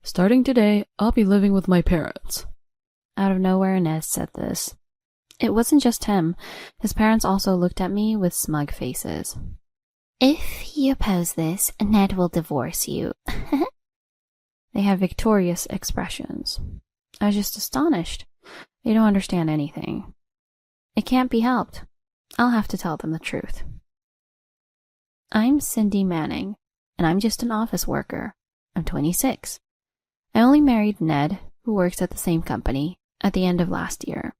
Starting today, I'll be living with my parents. Out of nowhere, Ned said this. It wasn't just him. His parents also looked at me with smug faces. If you oppose this, Ned will divorce you. They had victorious expressions. I was just astonished. They don't understand anything. It can't be helped. I'll have to tell them the truth. I'm Cindy Manning, and I'm just an office worker. I'm 26. I only married Ned, who works at the same company, at the end of last year.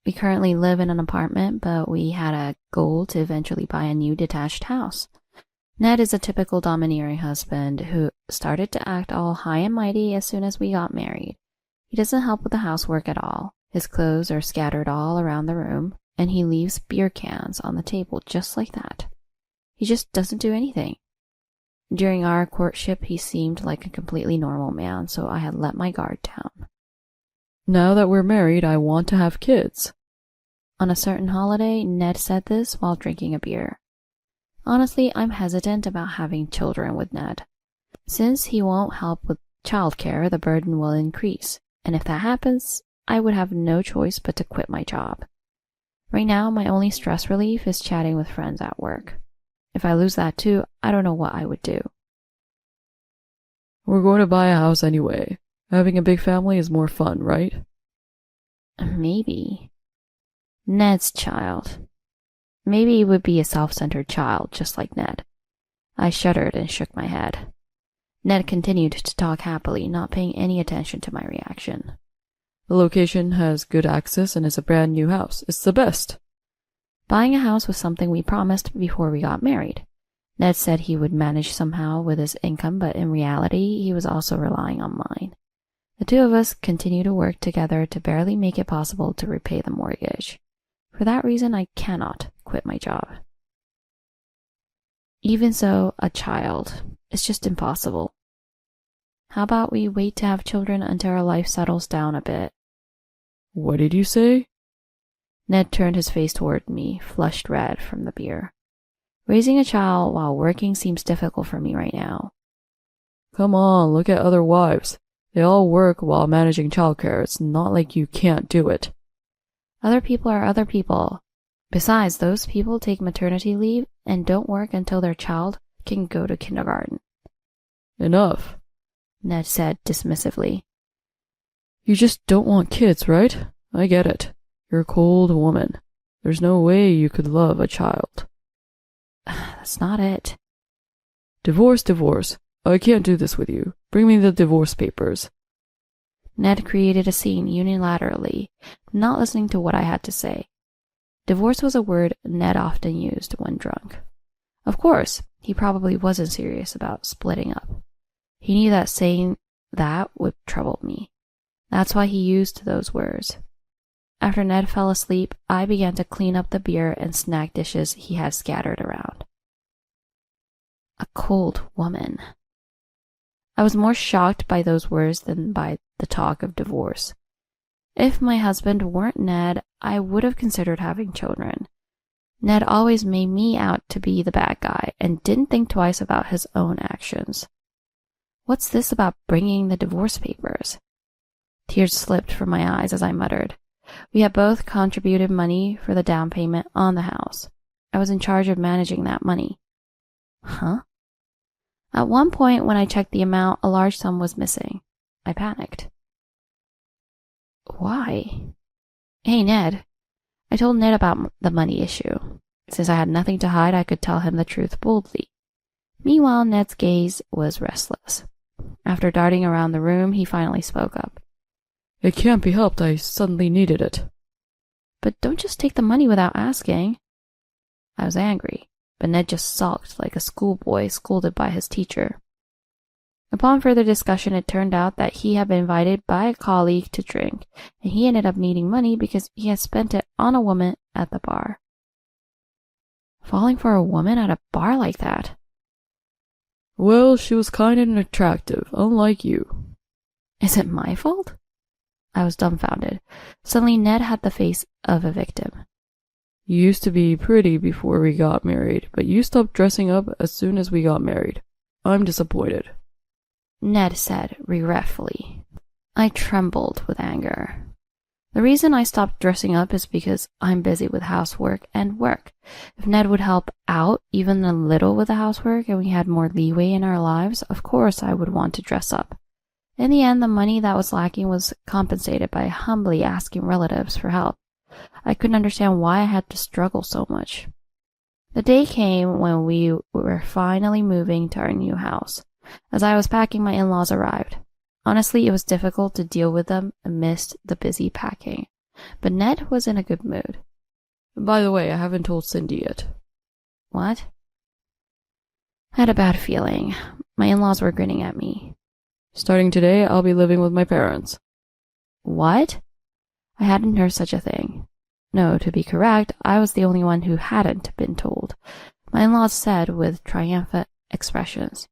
We currently live in an apartment, but we had a goal to eventually buy a new detached house. Ned is a typical domineering husband who started to act all high and mighty as soon as we got married. He doesn't help with the housework at all. His clothes are scattered all around the room, and he leaves beer cans on the table just like that. He just doesn't do anything. During our courtship, he seemed like a completely normal man, so I had let my guard down. Now that we're married, I want to have kids. On a certain holiday, Ned said this while drinking a beer. Honestly, I'm hesitant about having children with Ned. Since he won't help with childcare, the burden will increase, and if that happens, I would have no choice but to quit my job. Right now, my only stress relief is chatting with friends at work. If I lose that too, I don't know what I would do. We're going to buy a house anyway. Having a big family is more fun, right? Maybe. Ned's child. Maybe he would be a self-centered child, just like Ned. I shuddered and shook my head. Ned continued to talk happily, not paying any attention to my reaction. The location has good access and is a brand new house. It's the best. Buying a house was something we promised before we got married. Ned said he would manage somehow with his income, but in reality, he was also relying on mine. The two of us continue to work together to barely make it possible to repay the mortgage. For that reason, I cannot quit my job. Even so, a child. It's just impossible. How about we wait to have children until our life settles down a bit? What did you say? Ned turned his face toward me, flushed red from the beer. Raising a child while working seems difficult for me right now. Come on, look at other wives. They all work while managing childcare. It's not like you can't do it. Other people are other people. Besides, those people take maternity leave and don't work until their child can go to kindergarten. Enough, Ned said dismissively. You just don't want kids, right? I get it. You're a cold woman. There's no way you could love a child. That's not it. Divorce. I can't do this with you. Bring me the divorce papers. Ned created a scene unilaterally, not listening to what I had to say. Divorce was a word Ned often used when drunk. Of course, he probably wasn't serious about splitting up. He knew that saying that would trouble me. That's why he used those words. After Ned fell asleep, I began to clean up the beer and snack dishes he had scattered around. A cold woman. I was more shocked by those words than by the talk of divorce. If my husband weren't Ned, I would have considered having children. Ned always made me out to be the bad guy and didn't think twice about his own actions. What's this about bringing the divorce papers? Tears slipped from my eyes as I muttered. We had both contributed money for the down payment on the house. I was in charge of managing that money. Huh? At one point, when I checked the amount, a large sum was missing. I panicked. Why? Hey, Ned. I told Ned about the money issue. Since I had nothing to hide, I could tell him the truth boldly. Meanwhile, Ned's gaze was restless. After darting around the room, he finally spoke up. It can't be helped. I suddenly needed it. But don't just take the money without asking. I was angry, but Ned just sulked like a schoolboy scolded by his teacher. Upon further discussion, it turned out that he had been invited by a colleague to drink, and he ended up needing money because he had spent it on a woman at the bar. Falling for a woman at a bar like that? Well, she was kind and attractive, unlike you. Is it my fault? I was dumbfounded. Suddenly, Ned had the face of a victim. You used to be pretty before we got married, but you stopped dressing up as soon as we got married. I'm disappointed. Ned said regretfully. I trembled with anger. The reason I stopped dressing up is because I'm busy with housework and work. If Ned would help out even a little with the housework and we had more leeway in our lives, of course I would want to dress up. In the end, the money that was lacking was compensated by humbly asking relatives for help. I couldn't understand why I had to struggle so much. The day came when we were finally moving to our new house. As I was packing, my in-laws arrived. Honestly, it was difficult to deal with them amidst the busy packing, but Ned was in a good mood. By the way, I haven't told Cindy yet. What? I had a bad feeling. My in-laws were grinning at me. Starting today, I'll be living with my parents. What? I hadn't heard such a thing. No, to be correct, I was the only one who hadn't been told. My in-laws said with triumphant expressions,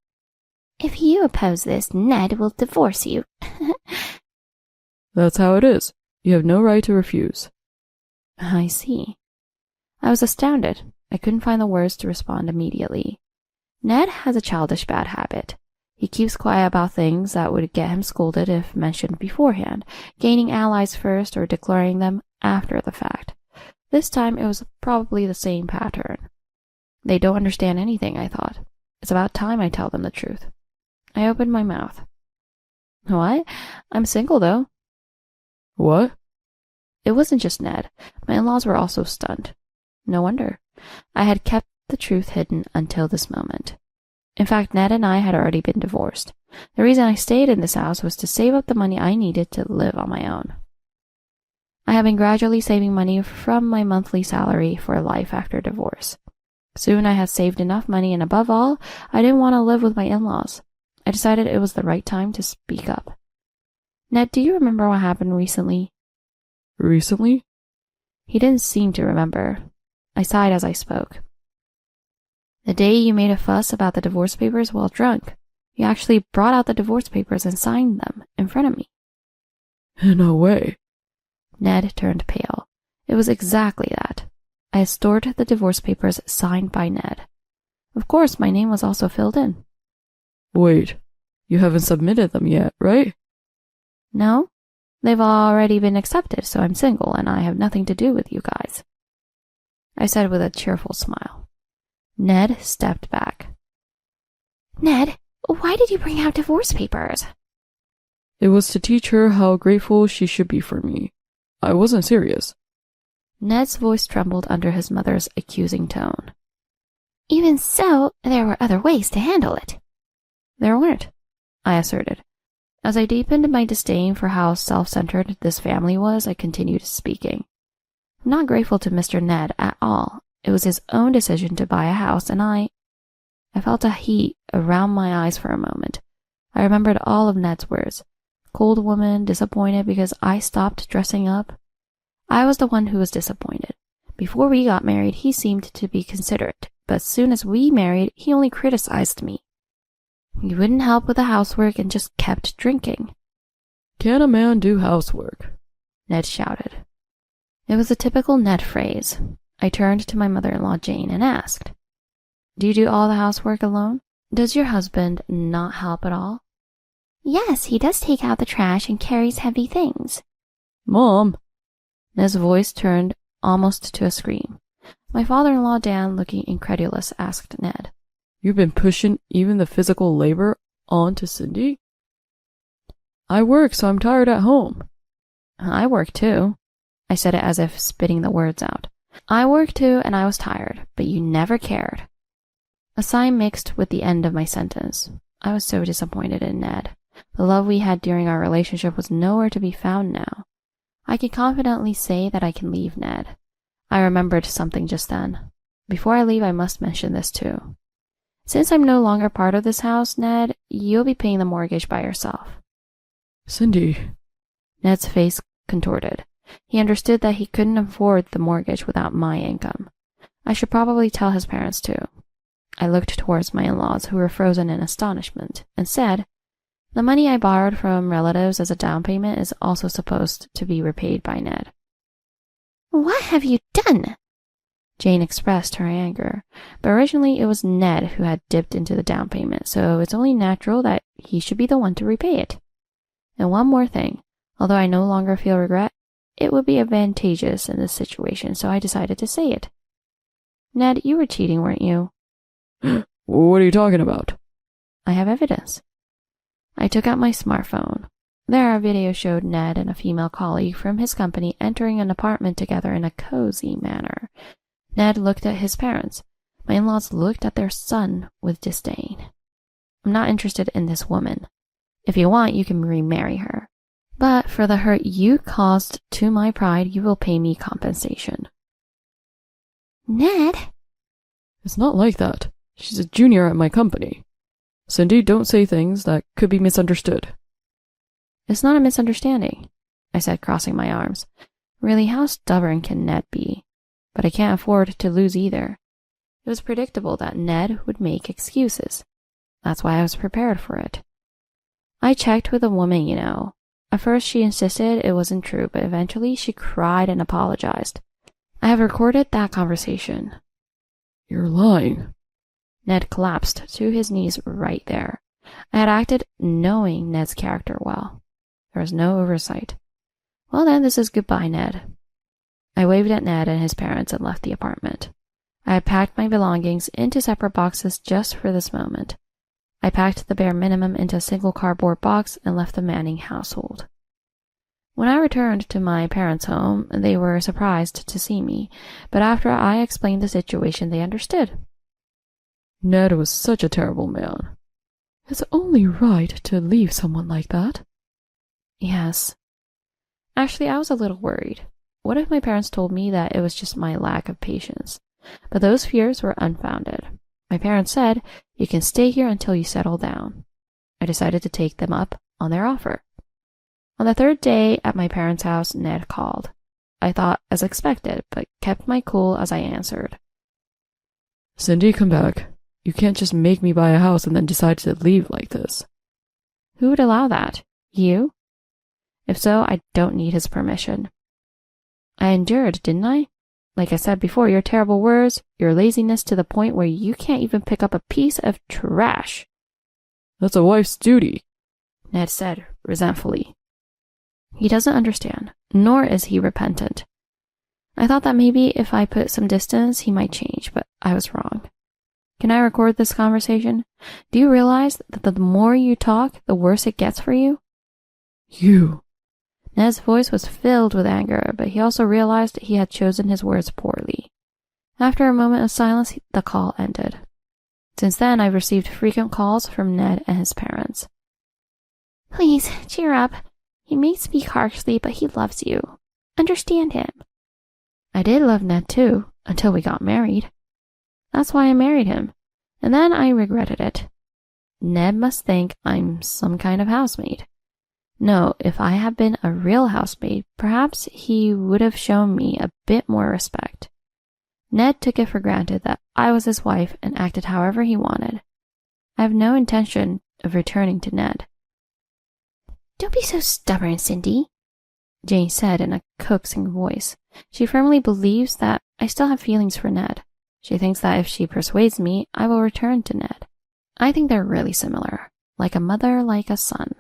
If you oppose this, Ned will divorce you. That's how it is. You have no right to refuse. I see. I was astounded. I couldn't find the words to respond immediately. Ned has a childish bad habit. He keeps quiet about things that would get him scolded if mentioned beforehand, gaining allies first or declaring them after the fact. This time it was probably the same pattern. They don't understand anything, I thought. It's about time I tell them the truth. I opened my mouth. What? I'm single, though. What? It wasn't just Ned. My in-laws were also stunned. No wonder. I had kept the truth hidden until this moment. In fact, Ned and I had already been divorced. The reason I stayed in this house was to save up the money I needed to live on my own. I have been gradually saving money from my monthly salary for life after divorce. Soon I had saved enough money, and above all, I didn't want to live with my in-laws. I decided it was the right time to speak up. Ned, do you remember what happened recently? Recently? He didn't seem to remember. I sighed as I spoke. The day you made a fuss about the divorce papers while drunk. You actually brought out the divorce papers and signed them in front of me. No way. Ned turned pale. It was exactly that. I had stored the divorce papers signed by Ned. Of course, my name was also filled in. Wait, you haven't submitted them yet, right? No, they've already been accepted, so I'm single and I have nothing to do with you guys. I said with a cheerful smile. Ned stepped back. Ned, why did you bring out divorce papers? It was to teach her how grateful she should be for me. I wasn't serious. Ned's voice trembled under his mother's accusing tone. Even so, there were other ways to handle it. There weren't, I asserted. As I deepened my disdain for how self-centered this family was, I continued speaking. I'm not grateful to Mr. Ned at all. It was his own decision to buy a house, and I felt a heat around my eyes for a moment. I remembered all of Ned's words. Cold woman, disappointed because I stopped dressing up. I was the one who was disappointed. Before we got married, he seemed to be considerate, but as soon as we married, he only criticized me. He wouldn't help with the housework and just kept drinking. Can a man do housework? Ned shouted. It was a typical Ned phrase. I turned to my mother-in-law Jane and asked, Do you do all the housework alone? Does your husband not help at all? Yes, he does take out the trash and carries heavy things. Mom. Ned's voice turned almost to a scream. My father-in-law Dan, looking incredulous, asked Ned, You've been pushing even the physical labor onto Cindy? I work, so I'm tired at home. I work too. I said it as if spitting the words out. I work too, and I was tired, but you never cared. A sigh mixed with the end of my sentence. I was so disappointed in Ned. The love we had during our relationship was nowhere to be found now. I can confidently say that I can leave Ned. I remembered something just then. Before I leave, I must mention this too. Since I'm no longer part of this house, Ned, you'll be paying the mortgage by yourself. Cindy. Ned's face contorted. He understood that he couldn't afford the mortgage without my income. I should probably tell his parents too. I looked towards my in-laws, who were frozen in astonishment, and said, The money I borrowed from relatives as a down payment is also supposed to be repaid by Ned. What have you done? Jane expressed her anger, but originally it was Ned who had dipped into the down payment, so it's only natural that he should be the one to repay it. And one more thing, although I no longer feel regret, it would be advantageous in this situation, so I decided to say it. Ned, you were cheating, weren't you? What are you talking about? I have evidence. I took out my smartphone. There, our video showed Ned and a female colleague from his company entering an apartment together in a cozy manner. Ned looked at his parents. My in-laws looked at their son with disdain. I'm not interested in this woman. If you want, you can remarry her. But for the hurt you caused to my pride, you will pay me compensation. Ned? It's not like that. She's a junior at my company. Cindy, don't say things that could be misunderstood. It's not a misunderstanding, I said, crossing my arms. Really, how stubborn can Ned be? But I can't afford to lose either. It was predictable that Ned would make excuses. That's why I was prepared for it. I checked with a woman, you know. At first she insisted it wasn't true, but eventually she cried and apologized. I have recorded that conversation. You're lying. Ned collapsed to his knees right there. I had acted knowing Ned's character well. There was no oversight. Well then, this is goodbye, Ned. I waved at Ned and his parents and left the apartment. I had packed my belongings into separate boxes just for this moment. I packed the bare minimum into a single cardboard box and left the Manning household. When I returned to my parents' home, they were surprised to see me, but after I explained the situation, they understood. Ned was such a terrible man. It's only right to leave someone like that. Yes. Actually, I was a little worried. What if my parents told me that it was just my lack of patience? But those fears were unfounded. My parents said, you can stay here until you settle down. I decided to take them up on their offer. On the third day at my parents' house, Ned called. I thought as expected, but kept my cool as I answered. Cindy, come back. You can't just make me buy a house and then decide to leave like this. Who would allow that? You? If so, I don't need his permission. I endured, didn't I? Like I said before, your terrible words, your laziness to the point where you can't even pick up a piece of trash. That's a wife's duty, Ned said resentfully. He doesn't understand, nor is he repentant. I thought that maybe if I put some distance, he might change, but I was wrong. Can I record this conversation? Do you realize that the more you talk, the worse it gets for you? You. Ned's voice was filled with anger, but he also realized he had chosen his words poorly. After a moment of silence, the call ended. Since then, I've received frequent calls from Ned and his parents. Please, cheer up. He may speak harshly, but he loves you. Understand him. I did love Ned too, until we got married. That's why I married him, and then I regretted it. Ned must think I'm some kind of housemaid. No, if I had been a real housemaid, perhaps he would have shown me a bit more respect. Ned took it for granted that I was his wife and acted however he wanted. I have no intention of returning to Ned. Don't be so stubborn, Cindy, Jane said in a coaxing voice. She firmly believes that I still have feelings for Ned. She thinks that if she persuades me, I will return to Ned. I think they're really similar, like a mother, like a son.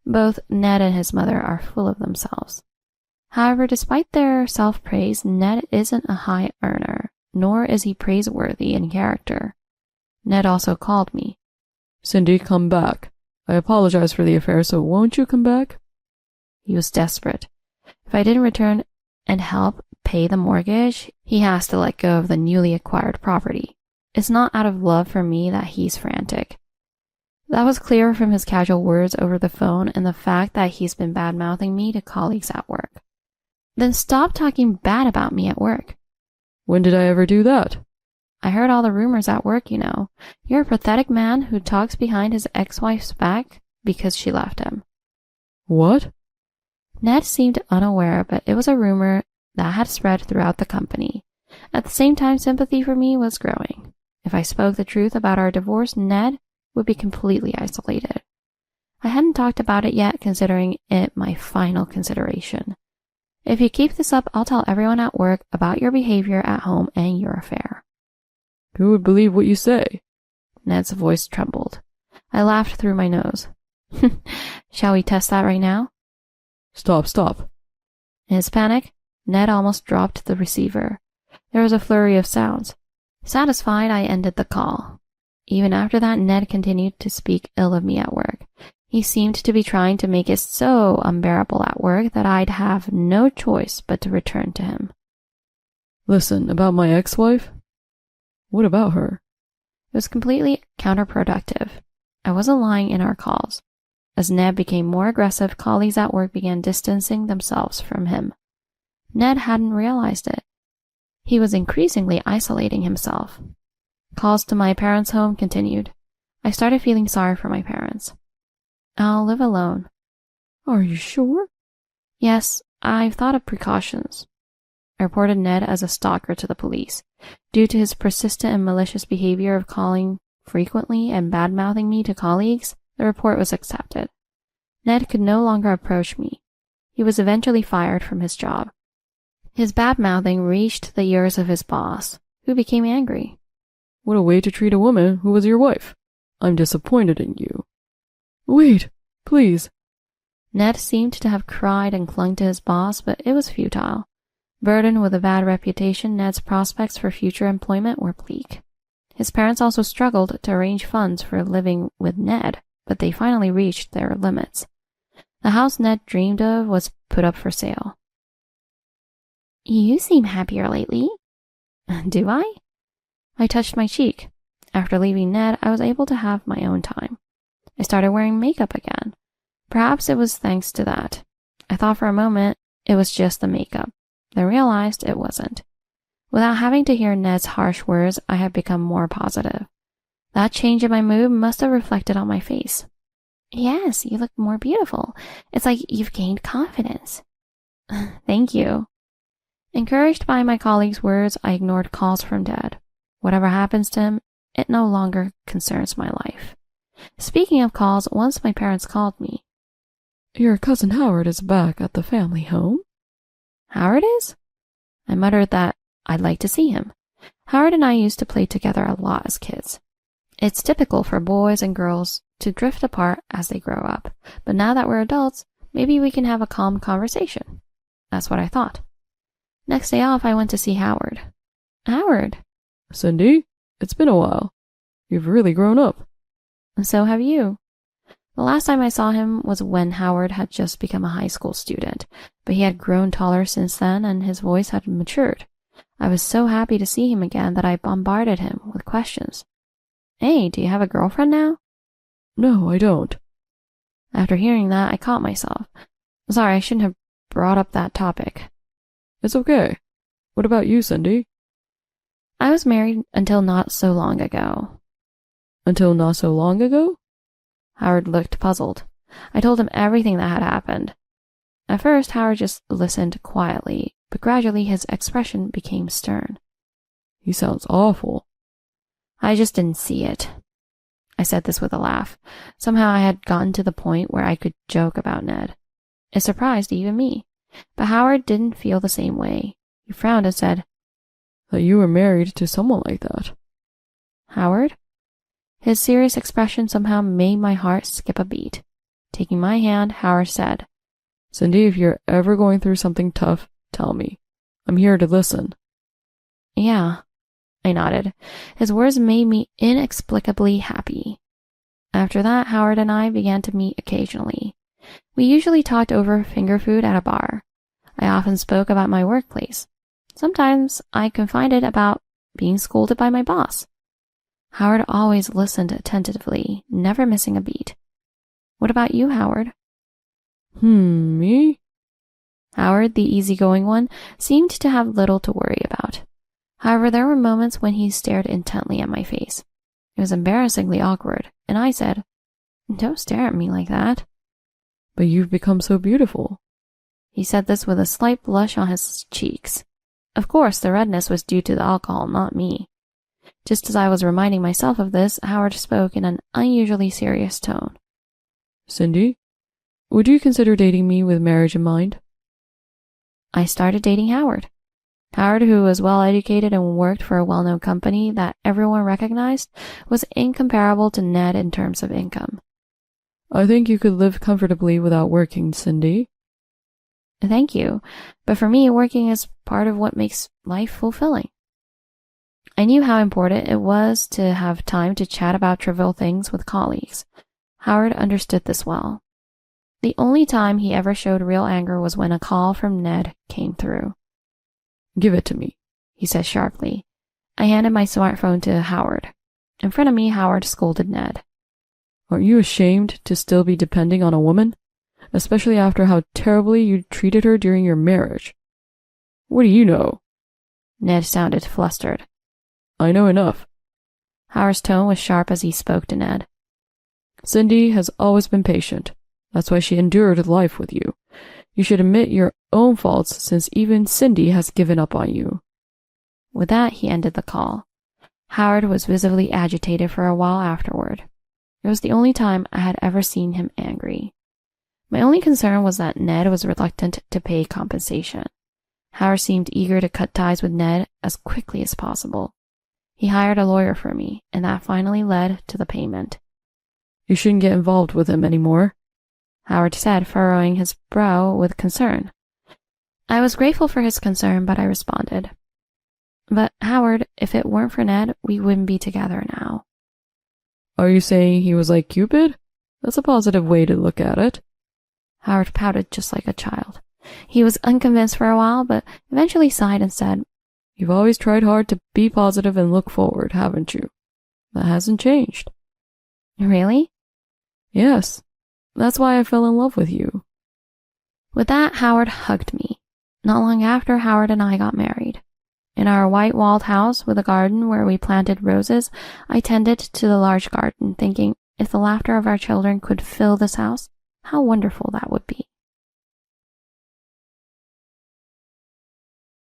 Both Ned and his mother are full of themselves. However, despite their self-praise, Ned isn't a high earner, nor is he praiseworthy in character. Ned also called me. Cindy, come back. I apologize for the affair, so won't you come back? He was desperate. If I didn't return and help pay the mortgage, he has to let go of the newly acquired property. It's not out of love for me that he's frantic. That was clear from his casual words over the phone and the fact that he's been bad-mouthing me to colleagues at work. Then stop talking bad about me at work. When did I ever do that? I heard all the rumors at work, you know. You're a pathetic man who talks behind his ex-wife's back because she left him. What? Ned seemed unaware, but it was a rumor that had spread throughout the company. At the same time, sympathy for me was growing. If I spoke the truth about our divorce, Ned would be completely isolated. I hadn't talked about it yet, considering it my final consideration. If you keep this up, I'll tell everyone at work about your behavior at home and your affair. Who would believe what you say? Ned's voice trembled. I laughed through my nose. Shall we test that right now? Stop. In his panic, Ned almost dropped the receiver. There was a flurry of sounds. Satisfied, I ended the call. Even after that, Ned continued to speak ill of me at work. He seemed to be trying to make it so unbearable at work that I'd have no choice but to return to him. Listen, about my ex-wife? What about her? It was completely counterproductive. I wasn't lying in our calls. As Ned became more aggressive, colleagues at work began distancing themselves from him. Ned hadn't realized it. He was increasingly isolating himself. Calls to my parents' home continued. I started feeling sorry for my parents. I'll live alone. Are you sure? Yes, I've thought of precautions. I reported Ned as a stalker to the police. Due to his persistent and malicious behavior of calling frequently and bad-mouthing me to colleagues, the report was accepted. Ned could no longer approach me. He was eventually fired from his job. His bad-mouthing reached the ears of his boss, who became angry. What a way to treat a woman who was your wife. I'm disappointed in you. Wait, please. Ned seemed to have cried and clung to his boss, but it was futile. Burdened with a bad reputation, Ned's prospects for future employment were bleak. His parents also struggled to arrange funds for living with Ned, but they finally reached their limits. The house Ned dreamed of was put up for sale. You seem happier lately. Do I? I touched my cheek. After leaving Ned, I was able to have my own time. I started wearing makeup again. Perhaps it was thanks to that. I thought for a moment it was just the makeup, then realized it wasn't. Without having to hear Ned's harsh words, I had become more positive. That change in my mood must have reflected on my face. Yes, you look more beautiful. It's like you've gained confidence. Thank you. Encouraged by my colleagues' words, I ignored calls from Dad. Whatever happens to him, it no longer concerns my life. Speaking of calls, once my parents called me. Your cousin Howard is back at the family home? Howard is? I muttered that I'd like to see him. Howard and I used to play together a lot as kids. It's typical for boys and girls to drift apart as they grow up, but now that we're adults, maybe we can have a calm conversation. That's what I thought. Next day off, I went to see Howard. Howard. Cindy, it's been a while. You've really grown up. So have you. The last time I saw him was when Howard had just become a high school student, but he had grown taller since then and his voice had matured. I was so happy to see him again that I bombarded him with questions. Hey, do you have a girlfriend now? No, I don't. After hearing that, I caught myself. Sorry, I shouldn't have brought up that topic. It's okay. What about you, Cindy? I was married until not so long ago. Until not so long ago? Howard looked puzzled. I told him everything that had happened. At first, Howard just listened quietly, but gradually his expression became stern. He sounds awful. I just didn't see it. I said this with a laugh. Somehow I had gotten to the point where I could joke about Ned. It surprised even me. But Howard didn't feel the same way. He frowned and said, That you were married to someone like that. Howard? His serious expression somehow made my heart skip a beat. Taking my hand, Howard said, Cindy, if you're ever going through something tough, tell me. I'm here to listen. Yeah, I nodded. His words made me inexplicably happy. After that, Howard and I began to meet occasionally. We usually talked over finger food at a bar. I often spoke about my workplace. Sometimes I confided about being scolded by my boss. Howard always listened attentively, never missing a beat. What about you, Howard? Me? Howard, the easygoing one, seemed to have little to worry about. However, there were moments when he stared intently at my face. It was embarrassingly awkward, and I said, Don't stare at me like that. But you've become so beautiful. He said this with a slight blush on his cheeks. Of course, the redness was due to the alcohol, not me. Just as I was reminding myself of this, Howard spoke in an unusually serious tone. Cindy, would you consider dating me with marriage in mind? I started dating Howard. Howard, who was well educated and worked for a well-known company that everyone recognized, was incomparable to Ned in terms of income. I think you could live comfortably without working, Cindy. Thank you, but for me, working is part of what makes life fulfilling. I knew how important it was to have time to chat about trivial things with colleagues. Howard understood this well. The only time he ever showed real anger was when a call from Ned came through. Give it to me, he said sharply. I handed my smartphone to Howard. In front of me, Howard scolded Ned. Aren't you ashamed to still be depending on a woman? Especially after how terribly you treated her during your marriage. What do you know? Ned sounded flustered. I know enough. Howard's tone was sharp as he spoke to Ned. Cindy has always been patient. That's why she endured life with you. You should admit your own faults since even Cindy has given up on you. With that, he ended the call. Howard was visibly agitated for a while afterward. It was the only time I had ever seen him angry. My only concern was that Ned was reluctant to pay compensation. Howard seemed eager to cut ties with Ned as quickly as possible. He hired a lawyer for me, and that finally led to the payment. You shouldn't get involved with him anymore, Howard said, furrowing his brow with concern. I was grateful for his concern, but I responded. But, Howard, if it weren't for Ned, we wouldn't be together now. Are you saying he was like Cupid? That's a positive way to look at it. Howard pouted just like a child. He was unconvinced for a while, but eventually sighed and said, You've always tried hard to be positive and look forward, haven't you? That hasn't changed. Really? Yes. That's why I fell in love with you. With that, Howard hugged me. Not long after, Howard and I got married. In our white-walled house with a garden where we planted roses, I tended to the large garden, thinking if the laughter of our children could fill this house, how wonderful that would be.